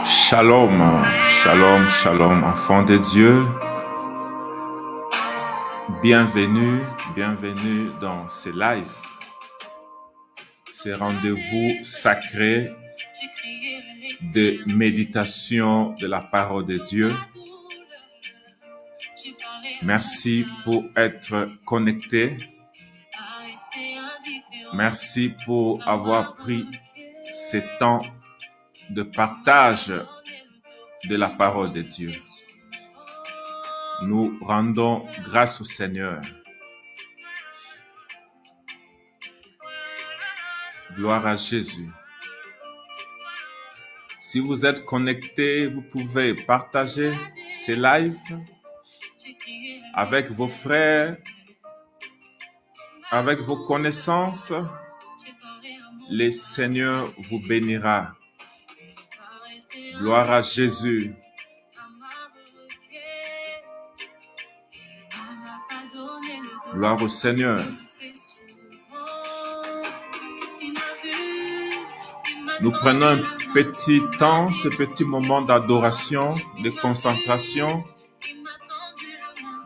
Shalom, shalom, shalom, enfants de Dieu. Bienvenue, bienvenue dans ce live, ces rendez-vous sacrés de méditation de la parole de Dieu. Merci pour être connecté. Merci pour avoir pris ce temps de partage de la parole de Dieu. Nous rendons grâce au Seigneur. Gloire à Jésus. Si vous êtes connecté, vous pouvez partager ces lives avec vos frères, avec vos connaissances. Le Seigneur vous bénira. Gloire à Jésus. Gloire au Seigneur. Nous prenons un petit temps, ce petit moment d'adoration, de concentration.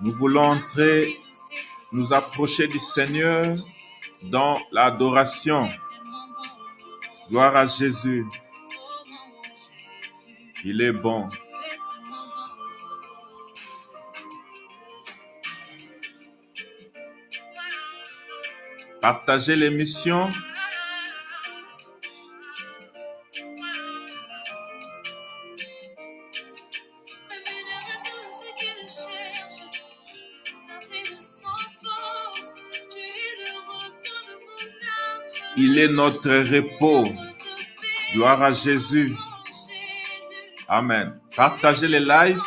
Nous voulons entrer, nous approcher du Seigneur dans l'adoration. Gloire à Jésus. Il est bon. Partagez l'émission. Il est notre repos. Gloire à Jésus. Amen. Partagez les lives.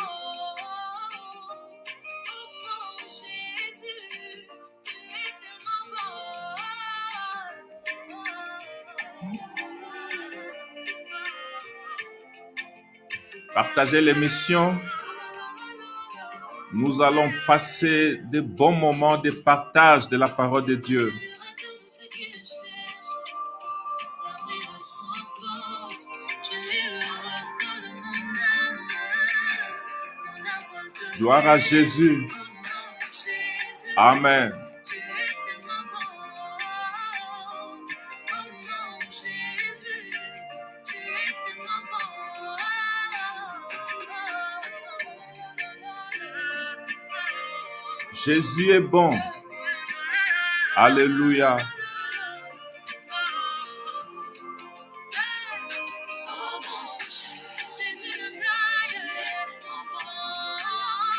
Partagez l'émission. Nous allons passer de bons moments de partage de la parole de Dieu. Gloire à Jésus. Amen. Jésus est bon. Alléluia.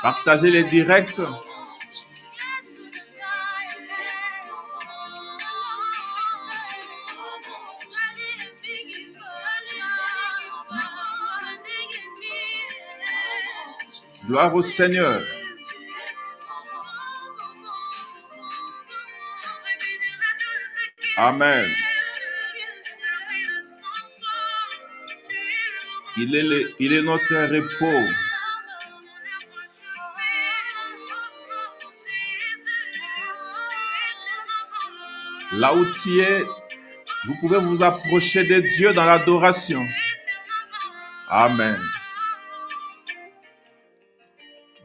Partagez les directs. Gloire au Seigneur. Amen. Il est notre repos. Là où tu es, vous pouvez vous approcher de Dieu dans l'adoration. Amen.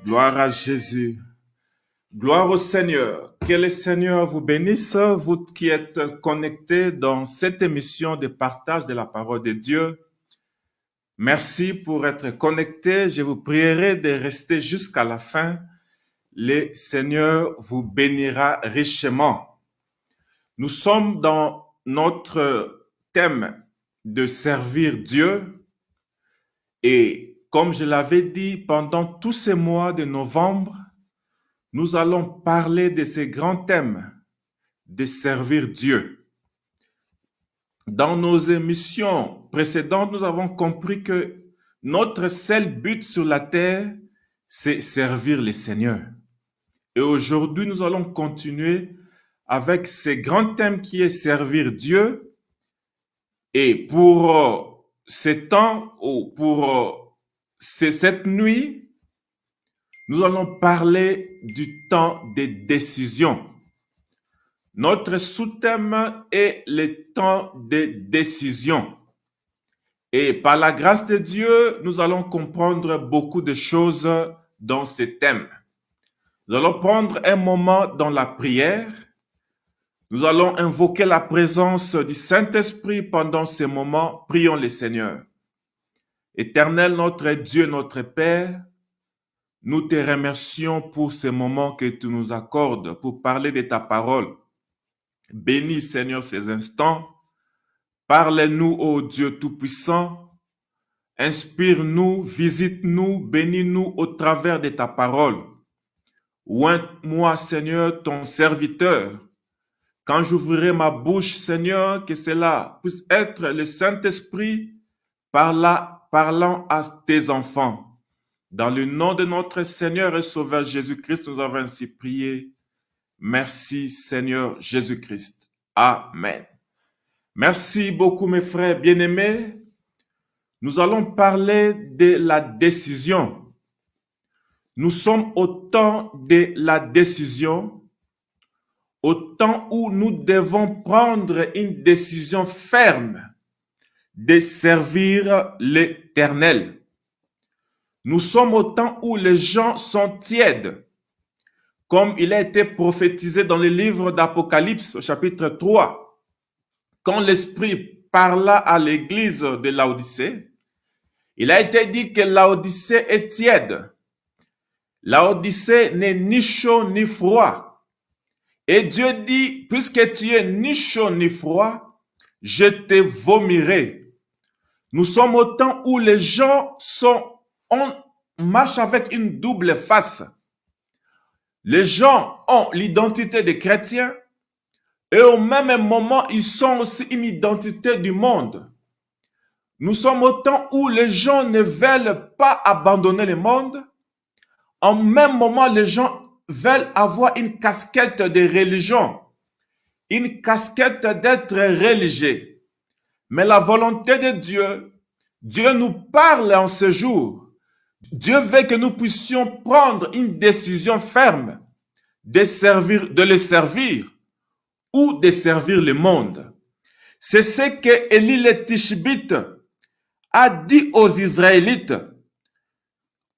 Gloire à Jésus. Gloire au Seigneur. Que le Seigneur vous bénisse, vous qui êtes connectés dans cette émission de partage de la parole de Dieu. Merci pour être connectés. Je vous prierai de rester jusqu'à la fin. Le Seigneur vous bénira richement. Nous sommes dans notre thème de servir Dieu. Et comme je l'avais dit, pendant tous ces mois de novembre, nous allons parler de ces grands thèmes de servir Dieu. Dans nos émissions précédentes, nous avons compris que notre seul but sur la terre, c'est servir le Seigneur. Et aujourd'hui, nous allons continuer avec ce grand thème qui est servir Dieu. Et pour ce temps ou pour cette nuit, nous allons parler du temps des décisions. Notre sous-thème est le temps des décisions. Et par la grâce de Dieu, nous allons comprendre beaucoup de choses dans ce thème. Nous allons prendre un moment dans la prière. Nous allons invoquer la présence du Saint-Esprit pendant ce moment. Prions le Seigneur. Éternel, notre Dieu, notre Père, nous te remercions pour ce moment que tu nous accordes pour parler de ta parole. Bénis, Seigneur, ces instants. Parle-nous, ô Dieu Tout-Puissant. Inspire-nous, visite-nous, bénis-nous au travers de ta parole. Ointe-moi, Seigneur, ton serviteur. Quand j'ouvrirai ma bouche, Seigneur, que cela puisse être le Saint-Esprit parlant à tes enfants. Dans le nom de notre Seigneur et Sauveur Jésus-Christ, nous avons ainsi prié. Merci, Seigneur Jésus-Christ. Amen. Merci beaucoup, mes frères bien-aimés. Nous allons parler de la décision. Nous sommes au temps de la décision, au temps où nous devons prendre une décision ferme de servir l'Éternel. Nous sommes au temps où les gens sont tièdes, comme il a été prophétisé dans le livre d'Apocalypse, au chapitre 3. Quand l'Esprit parla à l'église de Laodicée, il a été dit que Laodicée est tiède. Laodicée n'est ni chaud ni froid. Et Dieu dit, puisque tu es ni chaud ni froid, je te vomirai. Nous sommes au temps où les gens on marche avec une double face. Les gens ont l'identité des chrétiens et au même moment, ils ont aussi une identité du monde. Nous sommes au temps où les gens ne veulent pas abandonner le monde. En même moment, les gens veulent avoir une casquette de religion, une casquette d'être religieux. Mais la volonté de Dieu, Dieu nous parle en ce jour. Dieu veut que nous puissions prendre une décision ferme de le servir ou de servir le monde. C'est ce que Élie le Tishbite a dit aux Israélites.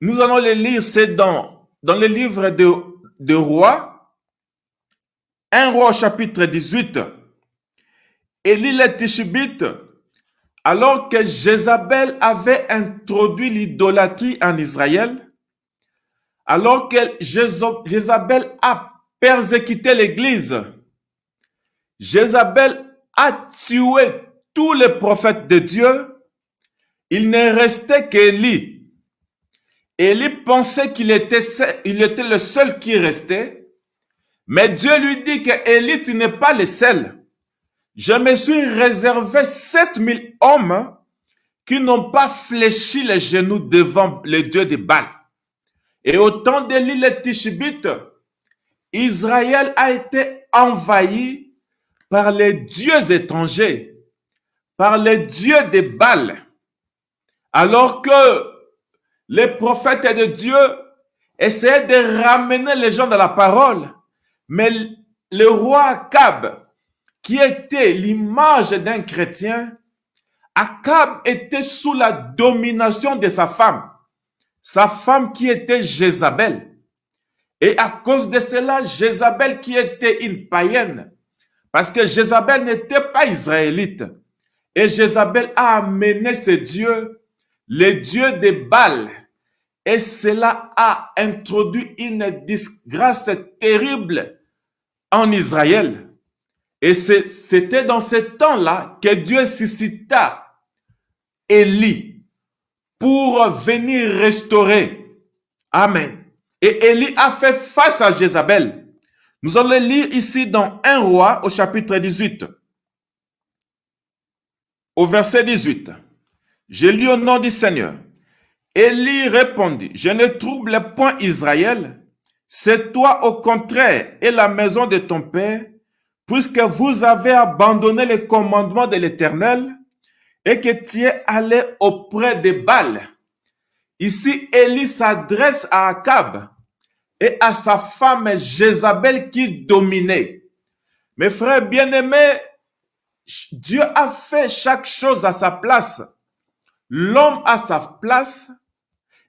Nous allons le lire, c'est dans le livre de Rois, 1 Roi chapitre 18. Élie le Tishbite, alors que Jézabel avait introduit l'idolâtrie en Israël, alors que Jézabel a persécuté l'Église, Jézabel a tué tous les prophètes de Dieu, il ne restait qu'Élie. Élie pensait qu'il était le seul qui restait, mais Dieu lui dit que Élie, tu n'es pas le seul. Je me suis réservé 7000 hommes qui n'ont pas fléchi les genoux devant le Dieu de Baal. Et au temps d'Élie le Tishbite, Israël a été envahi par les dieux étrangers, par les dieux de Baal. Alors que les prophètes de Dieu essayaient de ramener les gens dans la parole, mais le roi Akab, qui était l'image d'un chrétien, Akab était sous la domination de sa femme qui était Jézabel. Et à cause de cela, Jézabel qui était une païenne, parce que Jézabel n'était pas israélite, et Jézabel a amené ses dieux, les dieux de Baal, et cela a introduit une disgrâce terrible en Israël. Et c'était dans ce temps-là que Dieu suscita Élie pour venir restaurer. Amen. Et Élie a fait face à Jézabel. Nous allons lire ici dans 1 Roi au chapitre 18. Au verset 18. Je lis au nom du Seigneur. Élie répondit, je ne trouble point Israël, c'est toi au contraire et la maison de ton père, puisque vous avez abandonné les commandements de l'Éternel et que tu es allé auprès de Baal. Ici, Élie s'adresse à Akab et à sa femme Jézabel qui dominait. Mes frères bien-aimés, Dieu a fait chaque chose à sa place. L'homme a sa place,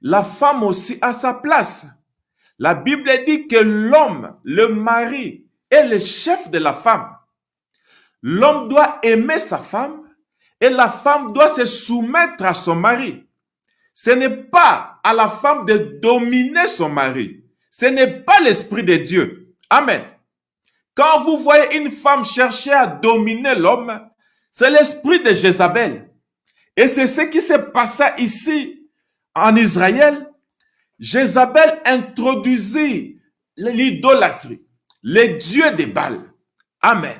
la femme aussi a sa place. La Bible dit que l'homme, le mari, est le chef de la femme. L'homme doit aimer sa femme et la femme doit se soumettre à son mari. Ce n'est pas à la femme de dominer son mari. Ce n'est pas l'esprit de Dieu. Amen. Quand vous voyez une femme chercher à dominer l'homme, c'est l'esprit de Jézabel. Et c'est ce qui s'est passé ici en Israël. Jézabel introduisit l'idolâtrie, les dieux des Baals. Amen.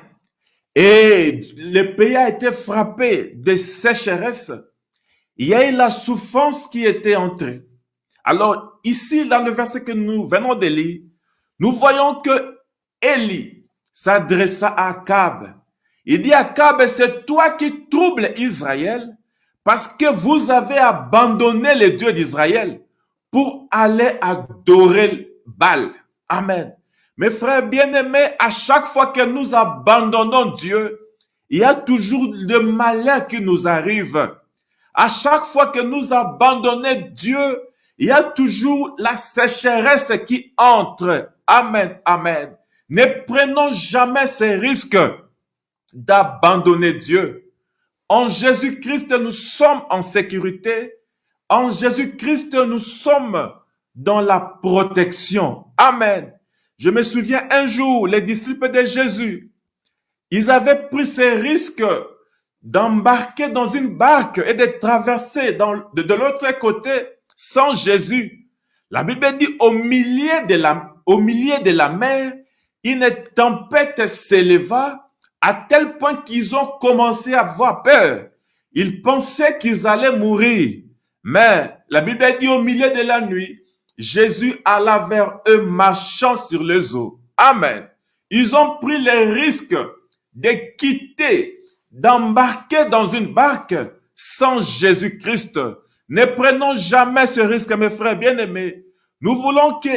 Et le pays a été frappé de sécheresse. Il y a eu la souffrance qui était entrée. Alors, ici, dans le verset que nous venons de lire, nous voyons que Élie s'adressa à Akab. Il dit à Akab, c'est toi qui troubles Israël parce que vous avez abandonné les dieux d'Israël pour aller adorer Baal. Amen. Mes frères bien-aimés, à chaque fois que nous abandonnons Dieu, il y a toujours le malheur qui nous arrive. À chaque fois que nous abandonnons Dieu, il y a toujours la sécheresse qui entre. Amen, amen. Ne prenons jamais ces risques d'abandonner Dieu. En Jésus-Christ, nous sommes en sécurité. En Jésus-Christ, nous sommes dans la protection. Amen. Je me souviens un jour, les disciples de Jésus, ils avaient pris ces risques d'embarquer dans une barque et de traverser de l'autre côté sans Jésus. La Bible dit au milieu de la mer, une tempête s'éleva à tel point qu'ils ont commencé à avoir peur. Ils pensaient qu'ils allaient mourir. Mais la Bible dit au milieu de la nuit, Jésus alla vers eux marchant sur les eaux. Amen. Ils ont pris le risque de quitter, d'embarquer dans une barque sans Jésus-Christ. Ne prenons jamais ce risque, mes frères bien-aimés. Nous voulons que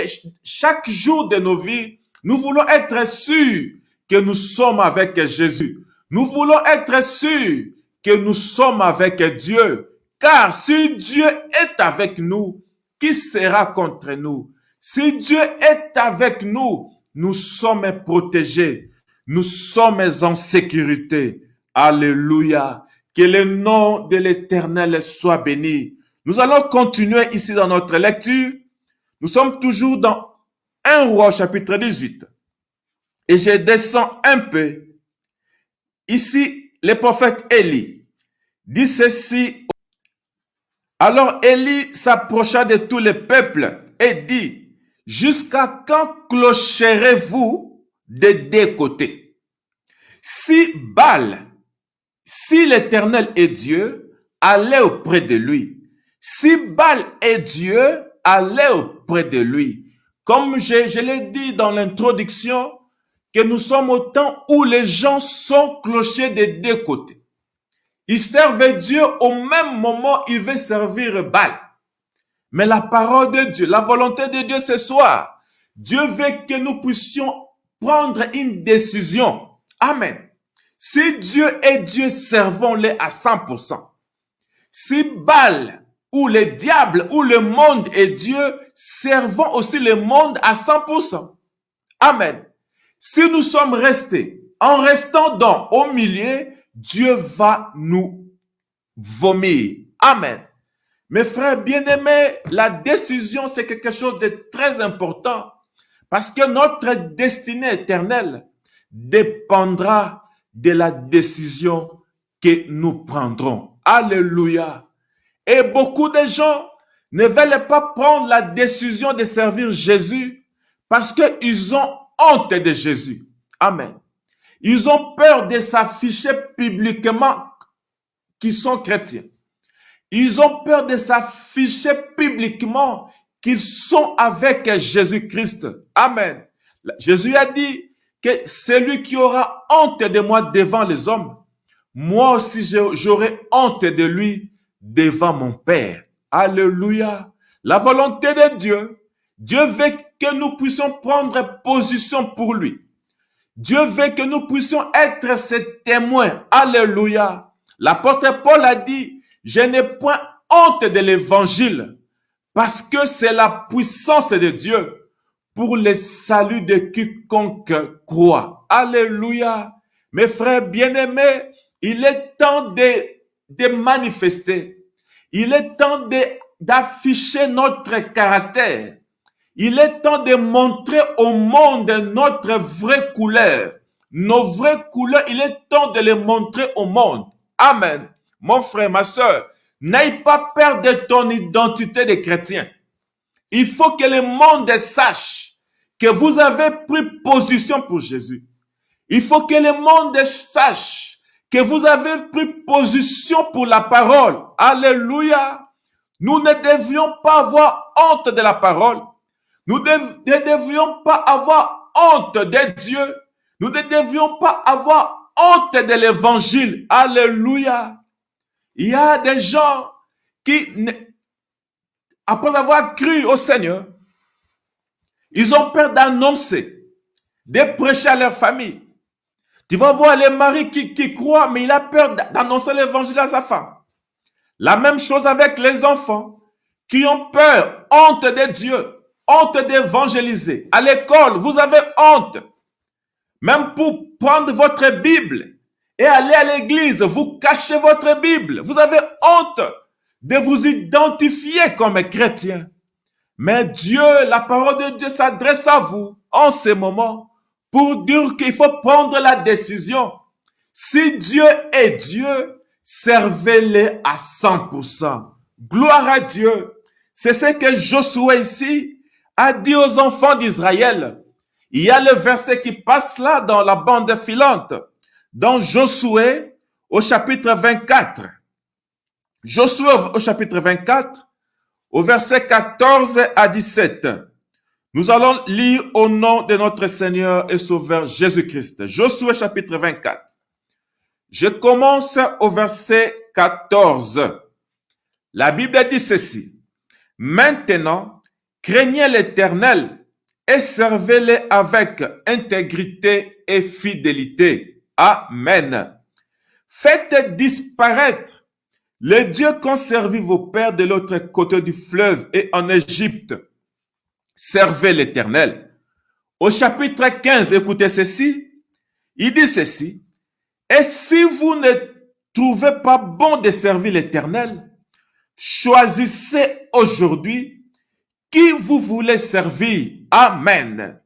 chaque jour de nos vies, nous voulons être sûrs que nous sommes avec Jésus. Nous voulons être sûrs que nous sommes avec Dieu. Car si Dieu est avec nous, qui sera contre nous? Si Dieu est avec nous, nous sommes protégés. Nous sommes en sécurité. Alléluia. Que le nom de l'Éternel soit béni. Nous allons continuer ici dans notre lecture. Nous sommes toujours dans 1 Roi chapitre 18. Et je descends un peu. Ici, le prophète Élie dit ceci. Alors Élie s'approcha de tout le peuple et dit, jusqu'à quand clocherez-vous des deux côtés? Si l'Éternel est Dieu, allez auprès de lui. Si Baal est Dieu, allez auprès de lui. Comme je l'ai dit dans l'introduction, que nous sommes au temps où les gens sont clochés des deux côtés. Ils servent Dieu au même moment, ils veulent servir Baal. Mais la parole de Dieu, la volonté de Dieu ce soir, Dieu veut que nous puissions prendre une décision. Amen. Si Dieu est Dieu, servons-le à 100%. Si Baal ou le diable ou le monde est Dieu, servons aussi le monde à 100%. Amen. Si nous sommes restés, en restant au milieu, Dieu va nous vomir. Amen. Mes frères bien-aimés, la décision, c'est quelque chose de très important parce que notre destinée éternelle dépendra de la décision que nous prendrons. Alléluia. Et beaucoup de gens ne veulent pas prendre la décision de servir Jésus parce qu'ils ont honte de Jésus. Amen. Ils ont peur de s'afficher publiquement qu'ils sont chrétiens. Ils ont peur de s'afficher publiquement qu'ils sont avec Jésus-Christ. Amen. Jésus a dit que celui qui aura honte de moi devant les hommes, moi aussi j'aurai honte de lui devant mon Père. Alléluia. La volonté de Dieu. Dieu veut que nous puissions prendre position pour lui. Dieu veut que nous puissions être ses témoins. Alléluia. L'apôtre Paul a dit, je n'ai point honte de l'évangile parce que c'est la puissance de Dieu pour le salut de quiconque croit. Alléluia. Mes frères bien-aimés, il est temps de manifester. Il est temps d'afficher notre caractère. Il est temps de montrer au monde notre vraie couleur. Nos vraies couleurs, il est temps de les montrer au monde. Amen. Mon frère, ma soeur, n'aie pas peur de ton identité de chrétien. Il faut que le monde sache que vous avez pris position pour Jésus. Il faut que le monde sache que vous avez pris position pour la parole. Alléluia. Nous ne devions pas avoir honte de la parole. Nous ne devions pas avoir honte de Dieu. Nous ne devions pas avoir honte de l'évangile. Alléluia. Il y a des gens qui, après avoir cru au Seigneur, ils ont peur d'annoncer, de prêcher à leur famille. Tu vas voir les maris qui croient, mais il a peur d'annoncer l'évangile à sa femme. La même chose avec les enfants qui ont peur, honte de Dieu, honte d'évangéliser. À l'école, vous avez honte. Même pour prendre votre Bible et aller à l'église, vous cachez votre Bible. Vous avez honte de vous identifier comme chrétien. Mais Dieu, la parole de Dieu s'adresse à vous en ce moment pour dire qu'il faut prendre la décision. Si Dieu est Dieu, servez-le à 100%. Gloire à Dieu. C'est ce que Josué ici a dit aux enfants d'Israël. Il y a le verset qui passe là dans la bande filante, dans Josué au chapitre 24. Josué au chapitre 24, au verset 14 à 17. Nous allons lire au nom de notre Seigneur et Sauveur Jésus-Christ. Josué chapitre 24. Je commence au verset 14. La Bible dit ceci. Maintenant, craignez l'Éternel et servez-le avec intégrité et fidélité. Amen. Faites disparaître les dieux qu'ont servi vos pères de l'autre côté du fleuve et en Égypte. Servez l'Éternel. Au chapitre 15, écoutez ceci. Il dit ceci. Et si vous ne trouvez pas bon de servir l'Éternel, choisissez aujourd'hui qui vous voulez servir. Amen.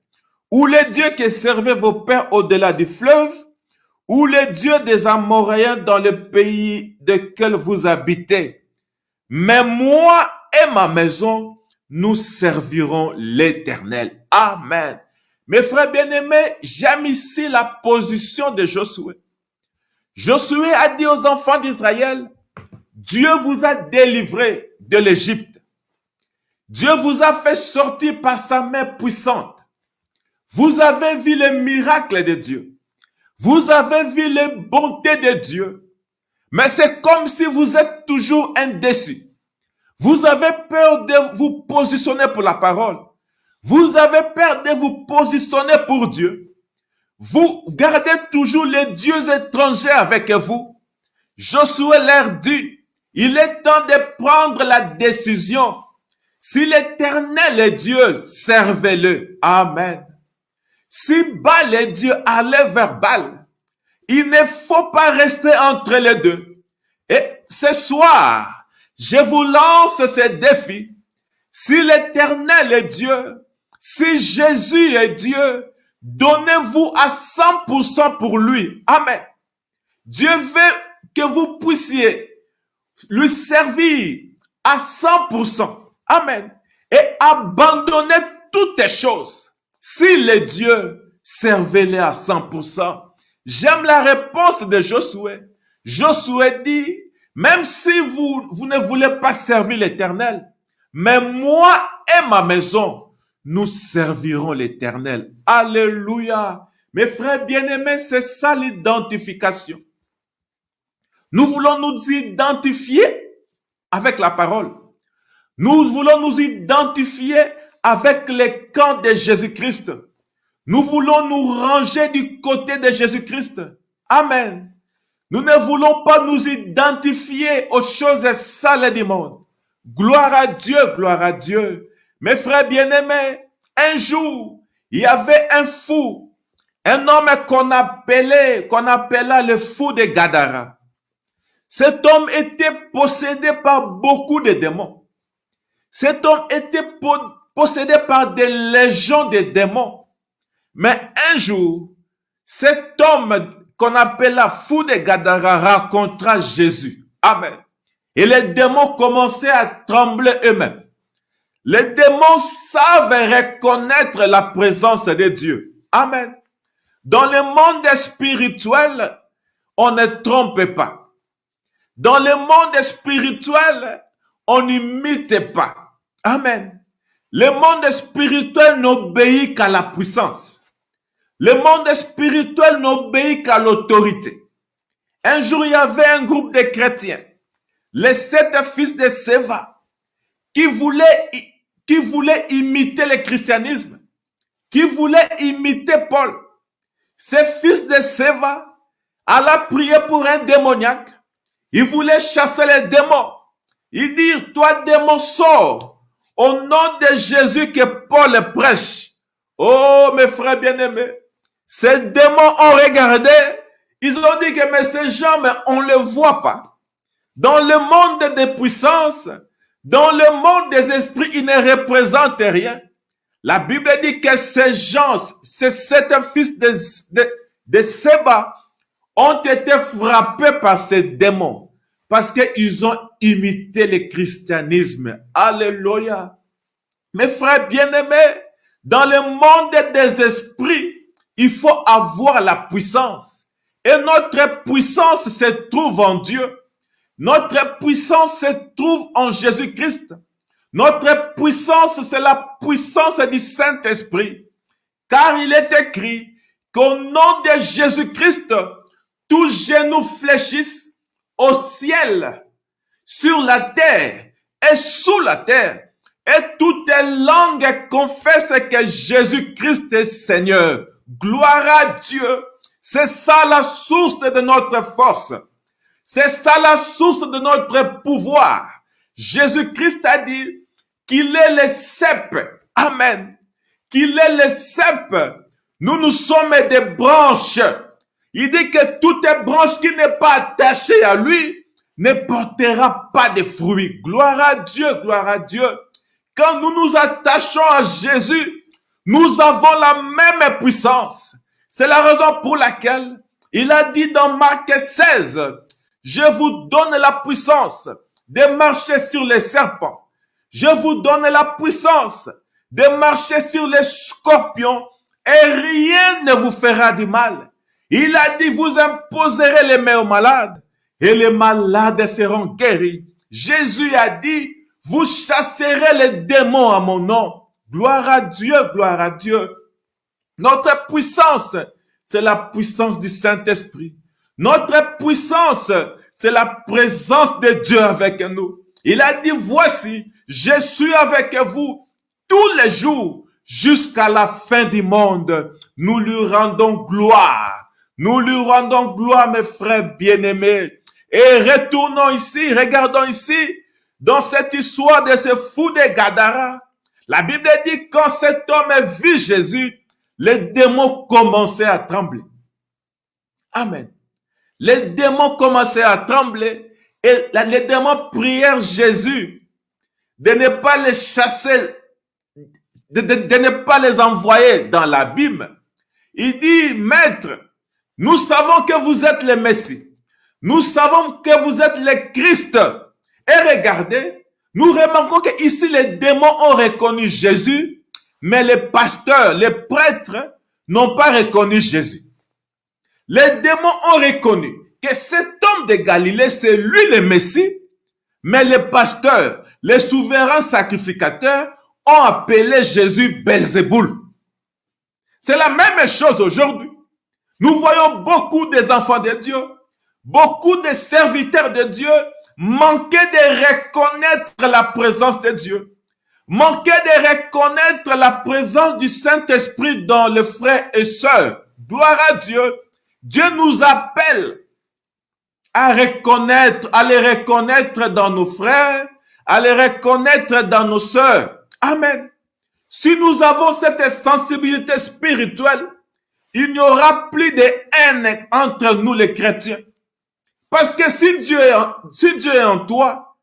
Ou les dieux que servaient vos pères au-delà du fleuve, ou les dieux des Amoréens dans le pays de quel vous habitez. Mais moi et ma maison, nous servirons l'Éternel. Amen. Mes frères bien-aimés, j'aime ici la position de Josué. Josué a dit aux enfants d'Israël, Dieu vous a délivré de l'Égypte. Dieu vous a fait sortir par sa main puissante. Vous avez vu les miracles de Dieu. Vous avez vu les bontés de Dieu. Mais c'est comme si vous êtes toujours indécis. Vous avez peur de vous positionner pour la parole. Vous avez peur de vous positionner pour Dieu. Vous gardez toujours les dieux étrangers avec vous. Josué leur dit, il est temps de prendre la décision. Si l'Éternel est Dieu, servez-le. Amen. Si Baal est Dieu, allez vers Baal. Il ne faut pas rester entre les deux. Et ce soir, je vous lance ce défi. Si l'Éternel est Dieu, si Jésus est Dieu, donnez-vous à 100% pour lui. Amen. Dieu veut que vous puissiez lui servir à 100%. Amen. Et abandonner toutes les choses. S'il est Dieu, servez-le à 100%. J'aime la réponse de Josué. Josué dit, même si vous ne voulez pas servir l'Éternel, mais moi et ma maison, nous servirons l'Éternel. Alléluia. Mes frères bien-aimés, c'est ça l'identification. Nous voulons nous identifier avec la parole. Nous voulons nous identifier avec les camps de Jésus-Christ. Nous voulons nous ranger du côté de Jésus-Christ. Amen. Nous ne voulons pas nous identifier aux choses sales du monde. Gloire à Dieu, gloire à Dieu. Mes frères bien-aimés, un jour, il y avait un fou, un homme qu'on appela le fou de Gadara. Cet homme était possédé par beaucoup de démons. Cet homme était possédé par des légions de démons. Mais un jour, cet homme qu'on appela fou de Gadara rencontra Jésus. Amen. Et les démons commençaient à trembler eux-mêmes. Les démons savent reconnaître la présence de Dieu. Amen. Dans le monde spirituel, on ne trompe pas. Dans le monde spirituel, on n'imite pas. Amen. Le monde spirituel n'obéit qu'à la puissance. Le monde spirituel n'obéit qu'à l'autorité. Un jour, il y avait un groupe de chrétiens, les 7 fils de Séva, qui voulaient imiter le christianisme, qui voulaient imiter Paul. Ces fils de Séva allaient prier pour un démoniaque. Ils voulaient chasser les démons. Ils dirent, toi démon, sors au nom de Jésus que Paul prêche. Oh, mes frères bien-aimés, ces démons ont regardé. Ils ont dit que mais ces gens, mais on ne les voit pas. Dans le monde des puissances, dans le monde des esprits, ils ne représentent rien. La Bible dit que ces gens, ces 7 fils de Séba, ont été frappés par ces démons parce qu'ils ont imité le christianisme. Alléluia. Mes frères bien-aimés, dans le monde des esprits, il faut avoir la puissance. Et notre puissance se trouve en Dieu. Notre puissance se trouve en Jésus-Christ. Notre puissance, c'est la puissance du Saint-Esprit. Car il est écrit qu'au nom de Jésus-Christ, tous genoux fléchissent au ciel, sur la terre et sous la terre. Et toutes langues confessent que Jésus-Christ est Seigneur. Gloire à Dieu. C'est ça la source de notre force. C'est ça la source de notre pouvoir. Jésus-Christ a dit qu'il est le cep. Amen. Qu'il est le cep. Nous sommes des branches. Il dit que toute branche qui n'est pas attachée à lui ne portera pas de fruits. Gloire à Dieu, gloire à Dieu. Quand nous nous attachons à Jésus, nous avons la même puissance. C'est la raison pour laquelle il a dit dans Marc 16, je vous donne la puissance de marcher sur les serpents. Je vous donne la puissance de marcher sur les scorpions et rien ne vous fera du mal. Il a dit, vous imposerez les mains aux malades et les malades seront guéris. Jésus a dit, vous chasserez les démons à mon nom. Gloire à Dieu, gloire à Dieu. Notre puissance, c'est la puissance du Saint-Esprit. Notre puissance, c'est la présence de Dieu avec nous. Il a dit, voici, je suis avec vous tous les jours jusqu'à la fin du monde. Nous lui rendons gloire. Nous lui rendons gloire, mes frères bien-aimés. Et retournons ici, regardons ici, dans cette histoire de ce fou de Gadara. La Bible dit, quand cet homme vit Jésus, les démons commençaient à trembler. Amen. Les démons commençaient à trembler et les démons prièrent Jésus de ne pas les chasser, de ne pas les envoyer dans l'abîme. Il dit, Maître, nous savons que vous êtes le Messie. Nous savons que vous êtes le Christ. Et regardez, nous remarquons que ici les démons ont reconnu Jésus, mais les pasteurs, les prêtres n'ont pas reconnu Jésus. Les démons ont reconnu que cet homme de Galilée, c'est lui le Messie, mais les pasteurs, les souverains sacrificateurs ont appelé Jésus Belzéboul. C'est la même chose aujourd'hui. Nous voyons beaucoup des enfants de Dieu, beaucoup de serviteurs de Dieu manquer de reconnaître la présence de Dieu, manquer de reconnaître la présence du Saint-Esprit dans les frères et sœurs. Gloire à Dieu. Dieu nous appelle à reconnaître, à les reconnaître dans nos frères, à les reconnaître dans nos sœurs. Amen. Si nous avons cette sensibilité spirituelle, il n'y aura plus de haine entre nous les chrétiens. Parce que si Dieu est en toi,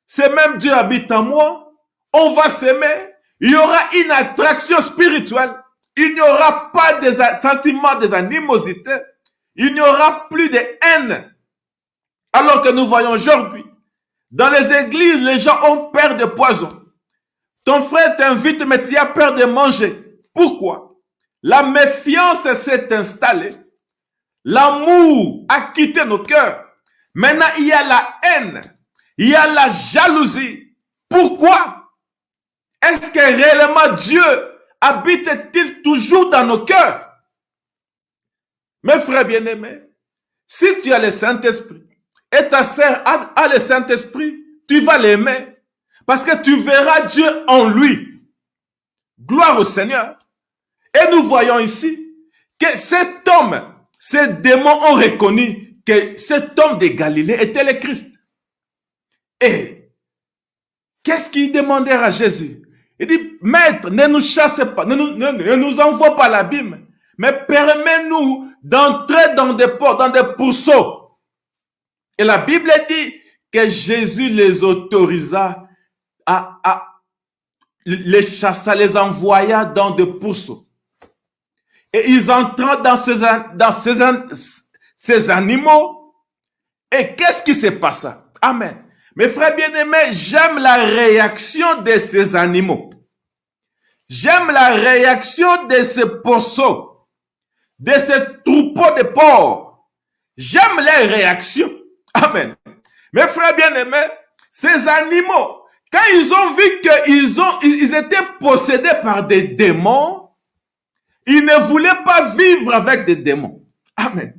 c'est même Dieu habite en moi, on va s'aimer, il y aura une attraction spirituelle, il n'y aura pas de sentiments, des animosités, il n'y aura plus de haine. Alors que nous voyons aujourd'hui, dans les églises, les gens ont peur de poison. Ton frère t'invite, mais tu as peur de manger. Pourquoi? La méfiance s'est installée. L'amour a quitté nos cœurs. Maintenant, il y a la haine. Il y a la jalousie. Pourquoi? Est-ce que réellement Dieu habite-t-il toujours dans nos cœurs? Mes frères bien-aimés, si tu as le Saint-Esprit et ta sœur a le Saint-Esprit, tu vas l'aimer parce que tu verras Dieu en lui. Gloire au Seigneur. Et nous voyons ici que cet homme, ces démons ont reconnu que cet homme de Galilée était le Christ. Et qu'est-ce qu'il demandait à Jésus? Il dit, Maître, ne nous chasse pas, ne nous envoie pas l'abîme, mais permets-nous d'entrer dans des ports, dans des pourceaux. Et la Bible dit que Jésus les autorisa à les chassa, les envoya dans des pourceaux. Et ils entrent dans ces animaux. Et qu'est-ce qui se passe? Amen. Mes frères bien-aimés, j'aime la réaction de ces animaux. J'aime la réaction de ces pourceaux, de ces troupeaux de porcs. J'aime les réactions. Amen. Mes frères bien-aimés, ces animaux, quand ils ont vu qu'ils étaient possédés par des démons, ils ne voulaient pas vivre avec des démons. Amen.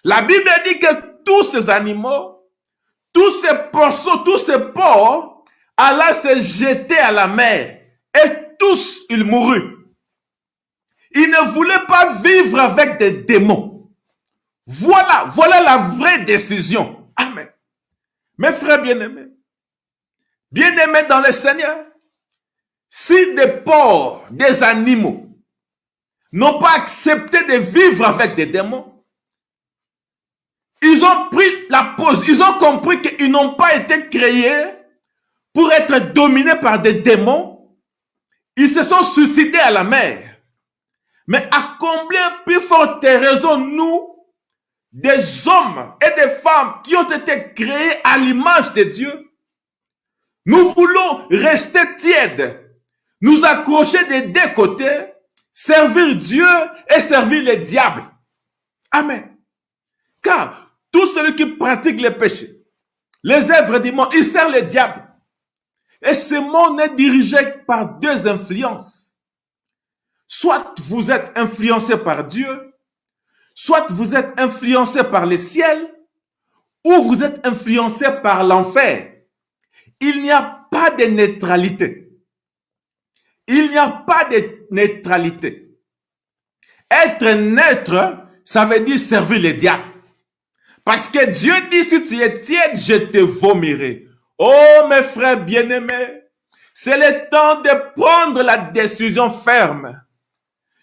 La Bible dit que tous ces animaux, tous ces porceaux, tous ces porcs, allaient se jeter à la mer. Et tous, ils moururent. Ils ne voulaient pas vivre avec des démons. Voilà la vraie décision. Amen. Mes frères bien-aimés dans le Seigneur, si des porcs, des animaux, n'ont pas accepté de vivre avec des démons, ils ont pris la pause, ils ont compris qu'ils n'ont pas été créés pour être dominés par des démons, ils se sont suicidés à la mer. Mais à combien plus forte raison nous, des hommes et des femmes qui ont été créés à l'image de Dieu, nous voulons rester tièdes, nous accrocher des deux côtés, servir Dieu et servir le diable. Amen. Car tout celui qui pratique les péchés, les œuvres du monde, il sert le diable. Et ce monde est dirigé par deux influences. Soit vous êtes influencé par Dieu, soit vous êtes influencé par le ciel, ou vous êtes influencé par l'enfer. Il n'y a pas de neutralité. Il n'y a pas de neutralité. Être neutre, ça veut dire servir le diable. Parce que Dieu dit, si tu es tiède, je te vomirai. Oh, mes frères bien-aimés, c'est le temps de prendre la décision ferme.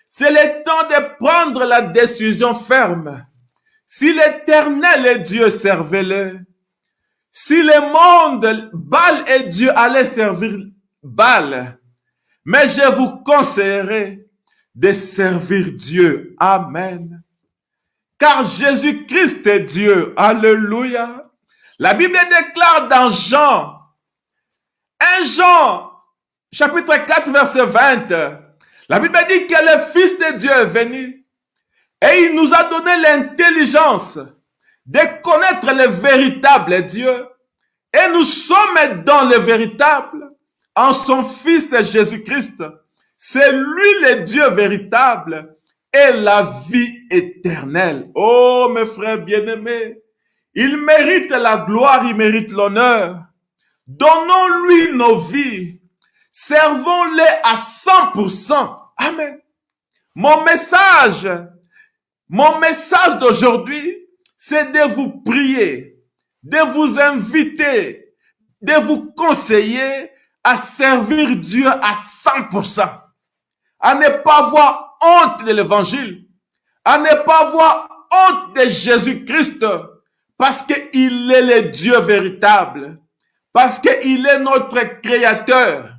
C'est le temps de prendre la décision ferme. Si l'Éternel est Dieu, servez-le. Si le monde, Baal et Dieu, allaient servir Baal. Mais je vous conseillerais de servir Dieu. Amen. Car Jésus-Christ est Dieu. Alléluia. La Bible déclare dans Jean, 1 Jean, chapitre 4, verset 20, la Bible dit que le Fils de Dieu est venu et il nous a donné l'intelligence de connaître le véritable Dieu. Et nous sommes dans le véritable en son Fils Jésus-Christ. C'est lui le Dieu véritable et la vie éternelle. Oh, mes frères bien-aimés, il mérite la gloire, il mérite l'honneur. Donnons-lui nos vies. Servons-les à 100%. Amen. Mon message d'aujourd'hui, c'est de vous prier, de vous inviter, de vous conseiller à servir Dieu à 100%, à ne pas avoir honte de l'évangile, à ne pas avoir honte de Jésus-Christ, parce qu'il est le Dieu véritable, parce qu'il est notre créateur.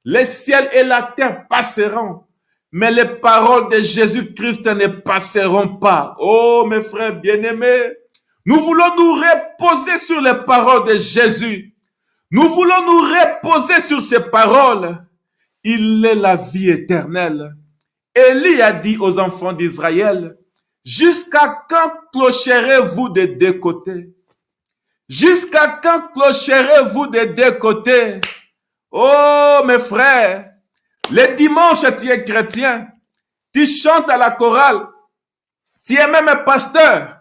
Les ciels et la terre passeront, mais les paroles de Jésus-Christ ne passeront pas. Oh, mes frères bien-aimés, nous voulons nous reposer sur les paroles de Jésus. Nous voulons nous reposer sur ces paroles. Il est la vie éternelle. Élie a dit aux enfants d'Israël, jusqu'à quand clocherez-vous des deux côtés? Jusqu'à quand clocherez-vous des deux côtés? Oh, mes frères, les dimanches, tu es chrétien, tu chantes à la chorale, tu es même un pasteur,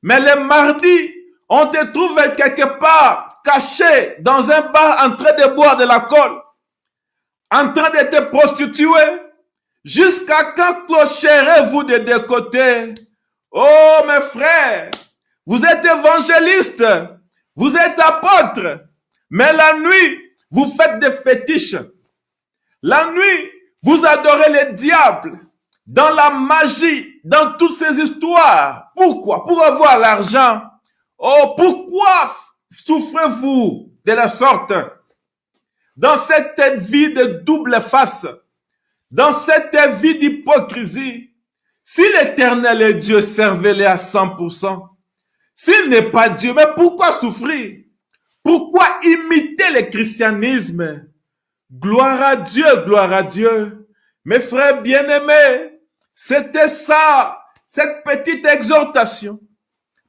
mais le mardi, on te trouve quelque part caché dans un bar en train de boire de l'alcool, en train de te prostituer. Jusqu'à quand clocherez-vous des deux côtés? Oh, mes frères, vous êtes évangélistes, vous êtes apôtres, mais la nuit, vous faites des fétiches. La nuit, vous adorez les diables, dans la magie, dans toutes ces histoires. Pourquoi? Pour avoir l'argent. Oh, pourquoi souffrez-vous de la sorte? Dans cette vie de double face, dans cette vie d'hypocrisie, si l'Éternel est Dieu, servez-le à 100%. S'il n'est pas Dieu, mais pourquoi souffrir? Pourquoi imiter le christianisme? Gloire à Dieu, gloire à Dieu. Mes frères bien-aimés, c'était ça, cette petite exhortation.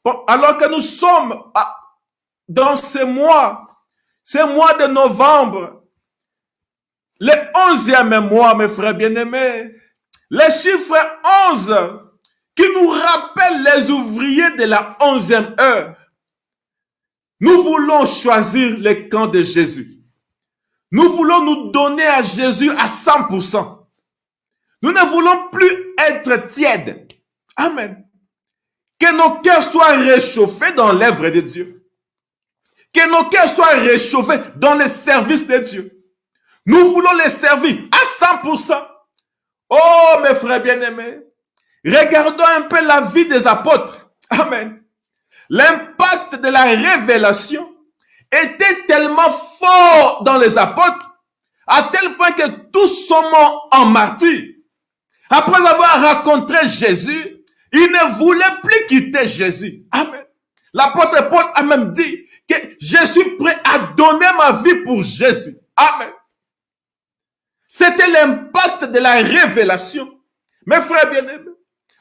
Bon, alors que nous sommes dans ce mois de novembre, le 11e mois, mes frères bien-aimés, le chiffre 11 qui nous rappelle les ouvriers de la 11e heure. Nous voulons choisir le camp de Jésus. Nous voulons nous donner à Jésus à 100%. Nous ne voulons plus être tièdes. Amen. Que nos cœurs soient réchauffés dans l'œuvre de Dieu. Que nos cœurs soient réchauffés dans le service de Dieu. Nous voulons les servir à 100%. Oh, mes frères bien-aimés, regardons un peu la vie des apôtres. Amen. L'impact de la révélation était tellement fort dans les apôtres, à tel point que tous sont morts en martyr. Après avoir rencontré Jésus, ils ne voulaient plus quitter Jésus. Amen. L'apôtre Paul a même dit que je suis prêt à donner ma vie pour Jésus. Amen. C'était l'impact de la révélation. Mes frères bien-aimés,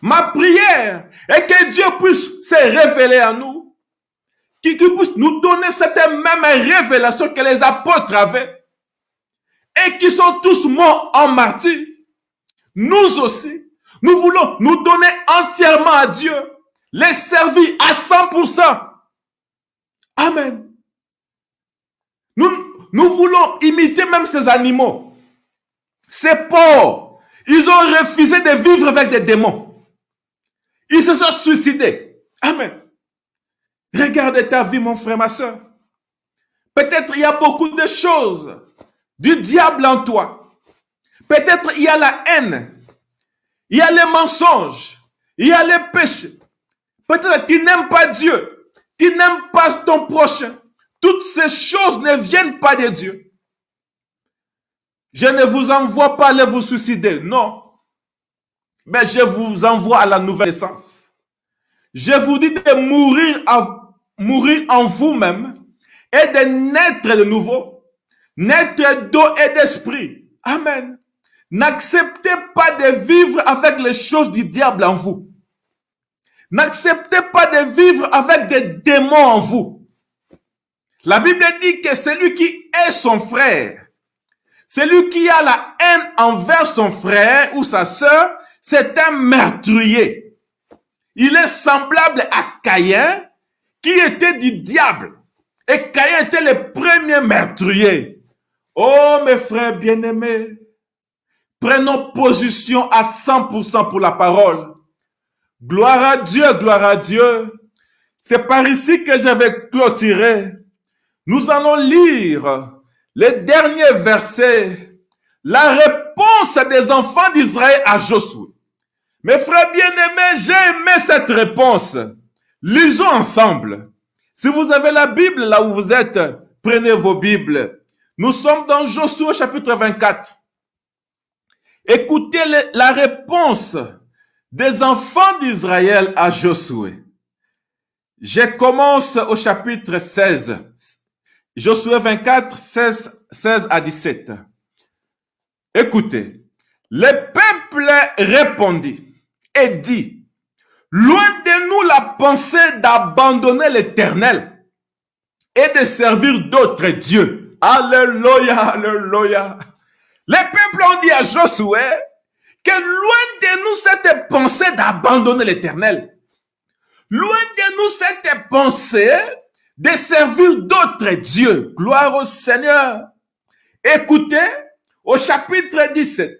ma prière est que Dieu puisse se révéler à nous, qu'il puisse nous donner cette même révélation que les apôtres avaient et qui sont tous morts en martyr. Nous aussi, nous voulons nous donner entièrement à Dieu, les servir à 100%. Amen. Nous voulons imiter même ces animaux. Ces pauvres, ils ont refusé de vivre avec des démons. Ils se sont suicidés. Amen. Regarde ta vie, mon frère, ma soeur. Peut-être il y a beaucoup de choses du diable en toi. Peut-être il y a la haine. Il y a les mensonges. Il y a les péchés. Peut-être tu n'aimes pas Dieu. Tu n'aimes pas ton prochain. Toutes ces choses ne viennent pas de Dieu. Je ne vous envoie pas aller vous suicider, non. Mais je vous envoie à la nouvelle naissance. Je vous dis de mourir en vous-même et de naître de nouveau. Naître d'eau et d'esprit. Amen. N'acceptez pas de vivre avec les choses du diable en vous. N'acceptez pas de vivre avec des démons en vous. La Bible dit que celui qui est son frère, celui qui a la haine envers son frère ou sa sœur, c'est un meurtrier. Il est semblable à Caïn, qui était du diable. Et Caïn était le premier meurtrier. Oh, mes frères bien-aimés, prenons position à 100% pour la parole. Gloire à Dieu, gloire à Dieu. C'est par ici que je vais clôturer. Nous allons lire les derniers versets, la réponse des enfants d'Israël à Josué. Mes frères bien-aimés, j'ai aimé cette réponse. Lisons ensemble. Si vous avez la Bible là où vous êtes, prenez vos Bibles. Nous sommes dans Josué chapitre 24. Écoutez la réponse des enfants d'Israël à Josué. Je commence au chapitre 16. Josué 24, 16 à 17. Écoutez. Le peuple répondit et dit, loin de nous la pensée d'abandonner l'Éternel et de servir d'autres dieux. Alléluia, alléluia. Les peuples ont dit à Josué que loin de nous cette pensée d'abandonner l'Éternel. Loin de nous cette pensée de servir d'autres dieux. Gloire au Seigneur. Écoutez, au chapitre 17,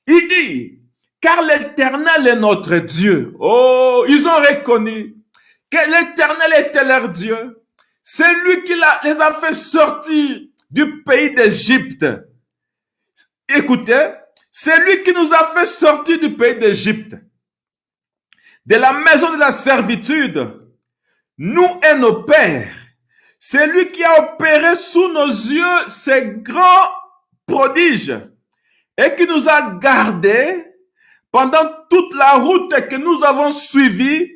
il dit, car l'Éternel est notre Dieu. Oh, ils ont reconnu que l'Éternel était leur Dieu. C'est lui qui les a fait sortir du pays d'Égypte. Écoutez, c'est lui qui nous a fait sortir du pays d'Égypte, de la maison de la servitude, nous et nos pères. C'est lui qui a opéré sous nos yeux ces grands prodiges et qui nous a gardés pendant toute la route que nous avons suivie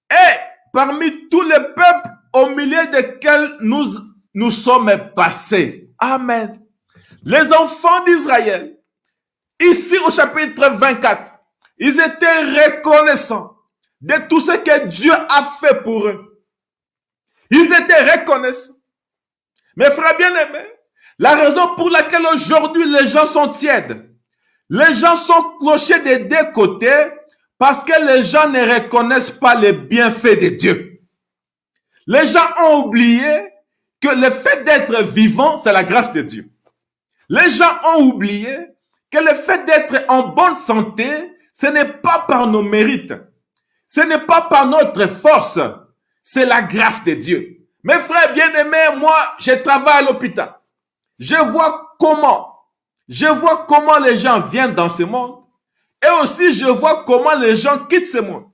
et parmi tous les peuples au milieu desquels nous sommes passés. Amen. Les enfants d'Israël, ici au chapitre 24, ils étaient reconnaissants de tout ce que Dieu a fait pour eux. Ils étaient reconnaissants. Mes frères bien-aimés, la raison pour laquelle aujourd'hui les gens sont tièdes, les gens sont clochés des deux côtés parce que les gens ne reconnaissent pas les bienfaits de Dieu. Les gens ont oublié que le fait d'être vivant, c'est la grâce de Dieu. Les gens ont oublié que le fait d'être en bonne santé, ce n'est pas par nos mérites. Ce n'est pas par notre force. C'est la grâce de Dieu. Mes frères bien-aimés, moi, je travaille à l'hôpital. Je vois comment les gens viennent dans ce monde. Et aussi, je vois comment les gens quittent ce monde.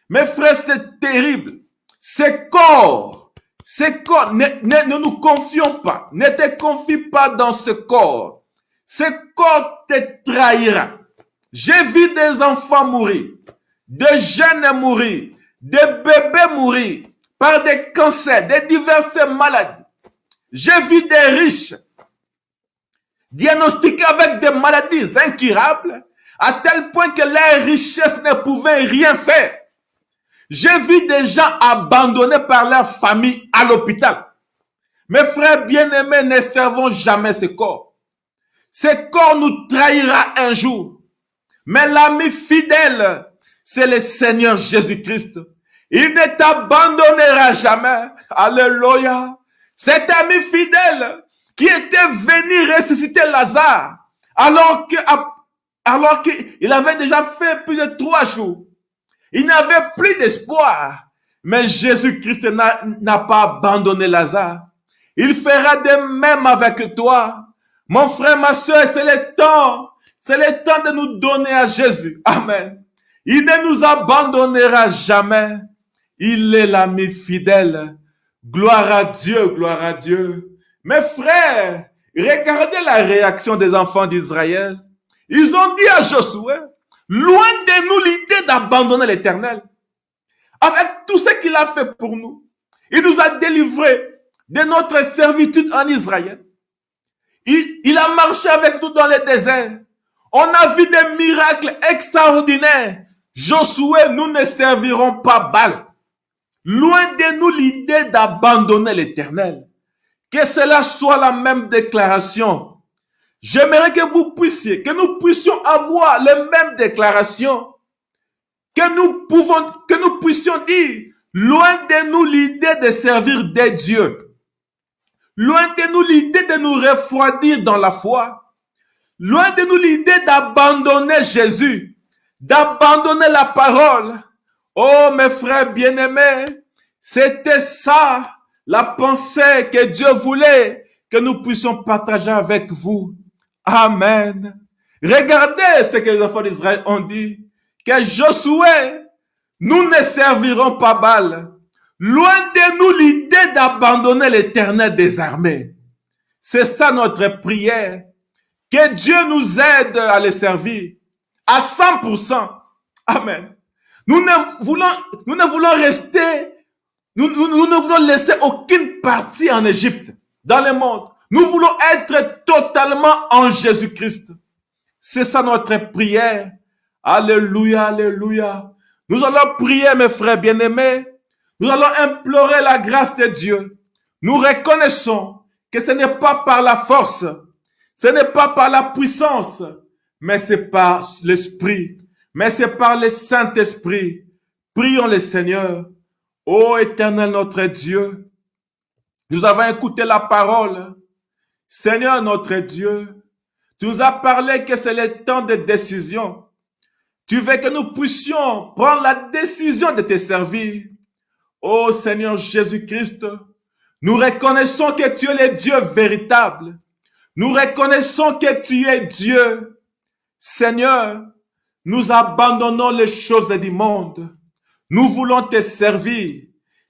Mes frères, c'est terrible. Ces corps, ne nous confions pas. Ne te confie pas dans ce corps. Ce corps te trahira. J'ai vu des enfants mourir, des jeunes mourir, des bébés mourir par des cancers, des diverses maladies. J'ai vu des riches diagnostiqués avec des maladies incurables à tel point que leur richesse ne pouvait rien faire. J'ai vu des gens abandonnés par leur famille à l'hôpital. Mes frères bien-aimés, ne servons jamais ce corps. Ce corps nous trahira un jour. Mais l'ami fidèle, c'est le Seigneur Jésus-Christ. Il ne t'abandonnera jamais. Alléluia. Cet ami fidèle qui était venu ressusciter Lazare alors qu'il avait déjà fait plus de 3 jours. Il n'avait plus d'espoir. Mais Jésus-Christ n'a pas abandonné Lazare. Il fera de même avec toi. Mon frère, ma soeur, c'est le temps. C'est le temps de nous donner à Jésus. Amen. Il ne nous abandonnera jamais. Il est l'ami fidèle. Gloire à Dieu, gloire à Dieu. Mes frères, regardez la réaction des enfants d'Israël. Ils ont dit à Josué, loin de nous l'idée d'abandonner l'Éternel. Avec tout ce qu'il a fait pour nous, il nous a délivrés de notre servitude en Israël. Il a marché avec nous dans le désert. On a vu des miracles extraordinaires. Josué, nous ne servirons pas Baal. Loin de nous l'idée d'abandonner l'Éternel. Que cela soit la même déclaration. J'aimerais que nous puissions avoir les mêmes déclarations. Que nous puissions dire, loin de nous l'idée de servir des dieux. Loin de nous l'idée de nous refroidir dans la foi. Loin de nous l'idée d'abandonner Jésus, d'abandonner la parole. Oh mes frères bien-aimés, C'était ça la pensée que Dieu voulait que nous puissions partager avec vous. Amen. Regardez ce que les enfants d'Israël ont dit, que Josué, nous ne servirons pas Baal. Loin de nous l'idée d'abandonner l'Éternel des armées. C'est ça notre prière. Que Dieu nous aide à les servir à 100%. Amen. Nous ne voulons rester, nous ne voulons laisser aucune partie en Égypte, dans le monde. Nous voulons être totalement en Jésus-Christ. C'est ça notre prière. Alléluia, alléluia. Nous allons prier, mes frères bien-aimés. Nous allons implorer la grâce de Dieu. Nous reconnaissons que ce n'est pas par la force, ce n'est pas par la puissance, mais c'est par l'Esprit, mais c'est par le Saint-Esprit. Prions le Seigneur. Ô Éternel notre Dieu, nous avons écouté la parole. Seigneur notre Dieu, tu nous as parlé que c'est le temps de décision. Tu veux que nous puissions prendre la décision de te servir. Ô Seigneur Jésus-Christ, nous reconnaissons que tu es le Dieu véritable. Nous reconnaissons que tu es Dieu. Seigneur, nous abandonnons les choses du monde. Nous voulons te servir.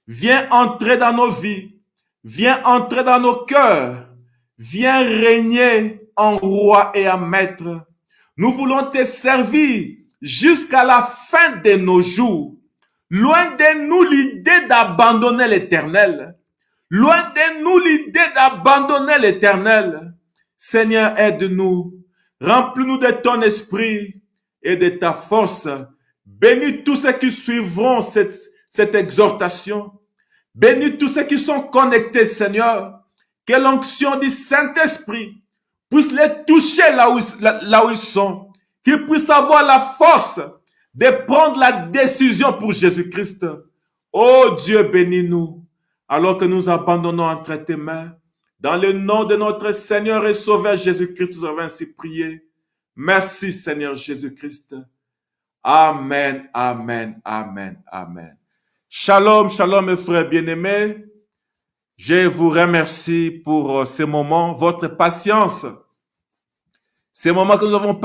Viens entrer dans nos vies. Viens entrer dans nos cœurs. Viens régner en roi et en maître. Nous voulons te servir jusqu'à la fin de nos jours. Loin de nous l'idée d'abandonner l'Éternel. Loin de nous l'idée d'abandonner l'Éternel. Seigneur, aide-nous. Remplis-nous de ton esprit et de ta force. Bénis tous ceux qui suivront cette exhortation. Bénis tous ceux qui sont connectés, Seigneur. Que l'onction du Saint-Esprit puisse les toucher là où ils sont. Qu'ils puissent avoir la force de prendre la décision pour Jésus-Christ. Oh Dieu, bénis-nous, alors que nous abandonnons entre tes mains. Dans le nom de notre Seigneur et Sauveur Jésus-Christ, nous avons ainsi prié. Merci Seigneur Jésus-Christ. Amen, amen, amen, amen. Shalom, shalom mes frères bien-aimés. Je vous remercie pour ces moments, votre patience. Ces moments que nous avons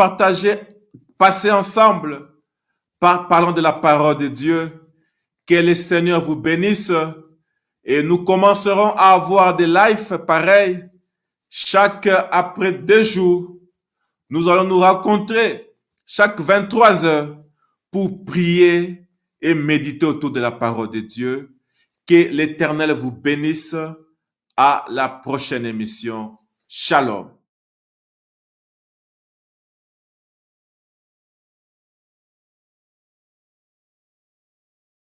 passés ensemble, parlant de la parole de Dieu. Que le Seigneur vous bénisse. Et nous commencerons à avoir des lives pareils. Après 2 jours, nous allons nous rencontrer chaque 23 heures pour prier et méditer autour de la parole de Dieu. Que l'Éternel vous bénisse. À la prochaine émission. Shalom.